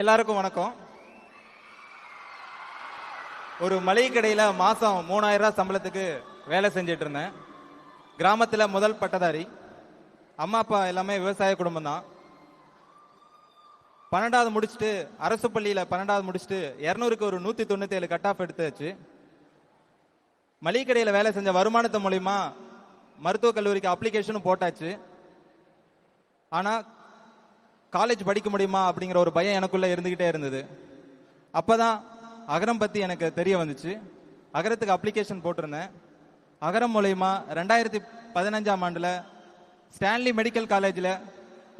எல்லாருக்கும் வணக்கம். ஒரு மளிகை கடையில் மாதம் 3000 ரூபாய் சம்பளத்துக்கு வேலை செஞ்சிட்டு இருந்தேன். கிராமத்தில் முதல் பட்டதாரி. அம்மா அப்பா எல்லாமே விவசாய குடும்பம் தான். 12வது முடிச்சுட்டு அரசு பள்ளியில் 12வது முடிச்சுட்டு 200க்கு ஒரு 197 கட் ஆஃப் எடுத்தாச்சு. மளிகை கடையில் வேலை செஞ்ச வருமானத்து மூலிமா மருத்துவக் கல்லூரிக்கு அப்ளிகேஷனும் போட்டாச்சு. ஆனால் காலேஜ் படிக்க முடியுமா அப்படிங்கிற ஒரு பயம் எனக்குள்ள இருந்துகிட்டே இருந்தது. அப்பதான் அகரம் பத்தி எனக்கு தெரிய வந்துச்சு. அகரத்துக்கு அப்ளிகேஷன் போட்டிருந்தேன். அகரம் மூலயமா 2015ஆம் ஆண்டுல ஸ்டான்லி மெடிக்கல் காலேஜில்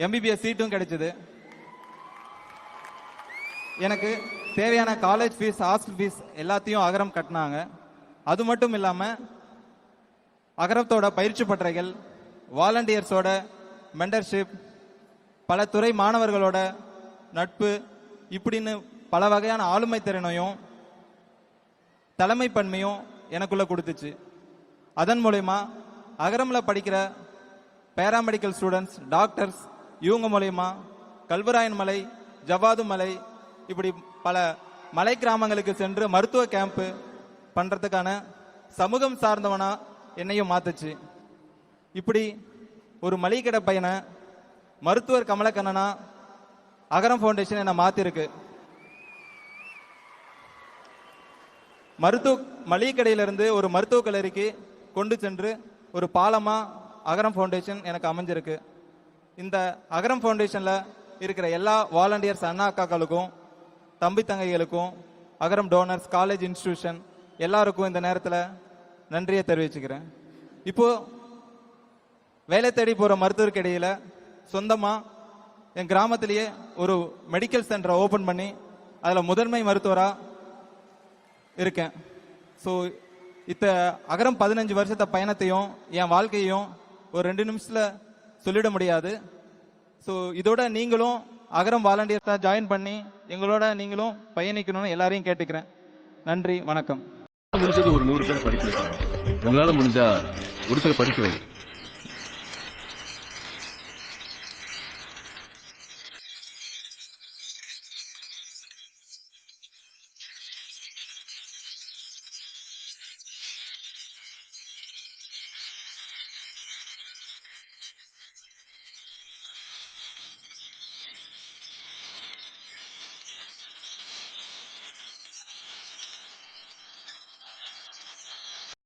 MBBS சீட்டும் கிடைச்சது. எனக்கு தேவையான காலேஜ் ஃபீஸ், ஹாஸ்டல் ஃபீஸ் எல்லாத்தையும் அகரம் கட்டினாங்க. அது மட்டும் இல்லாம அகரத்தோட பயிற்சி பட்டறைகள், வாலண்டியர்ஸோட மெண்டர்ஷிப், பல துறை மாணவர்களோட நட்பு, இப்படின்னு பல வகையான ஆளுமை திறனையும் தலைமை பன்மையும் எனக்குள்ள கொடுத்துச்சு. அதன் மூலயமா அகரம்ல படிக்கிற பேராமெடிக்கல் ஸ்டூடெண்ட்ஸ், டாக்டர்ஸ், இவங்க மூலயமா கல்வராயன் மலை, ஜவாது மலை, இப்படி பல மலை கிராமங்களுக்கு சென்று மருத்துவ கேம்ப் பண்றதுக்கான சமூகம் சார்ந்தவனா என்னையும் மாத்துச்சு. இப்படி ஒரு மளிகை கடை பையனை மருத்துவர் கமலக்கண்ணனா அகரம் ஃபவுண்டேஷன் என்ன மாத்திருக்கு. மளிகை கடையிலிருந்து ஒரு மருத்துவக் கல்லூரிக்கு கொண்டு சென்று ஒரு பாலமா அகரம் ஃபவுண்டேஷன் எனக்கு அமைஞ்சிருக்கு. இந்த அகரம் ஃபவுண்டேஷன்ல இருக்கிற எல்லா வாலண்டியர்ஸ் அண்ணா அக்காக்களுக்கும், தம்பி தங்கைகளுக்கும், அகரம் டோனர்ஸ், காலேஜ் இன்ஸ்டிடியூஷன் எல்லாருக்கும் இந்த நேரத்தில் நன்றியை தெரிவிச்சுக்கிறேன். இப்போ வேலை தேடி போற மருத்துவருக்கு இடையில சொந்தமா என் கிராமத்திலேயே ஒரு மெடிக்கல் சென்டரை ஓபன் பண்ணி அதுல முதன்மை மருத்துவரா இருக்கேன். ஸோ இத்த அகரம் 15 வருஷத்த பயணத்தையும் என் வாழ்க்கையையும் ஒரு 2 நிமிஷத்துல சொல்லிட முடியாது. ஸோ இதோட நீங்களும் அகரம் வாலண்டியர்ஸா ஜாயின் பண்ணி எங்களோட நீங்களும் பயணிக்கணும்னு எல்லாரையும் கேட்டுக்கிறேன். நன்றி, வணக்கம். முடிஞ்சது ஒரு 100 பேர் படிக்க வைக்கணும். உங்களால முடிஞ்சா ஒரு சில படிக்க வைக்கணும்.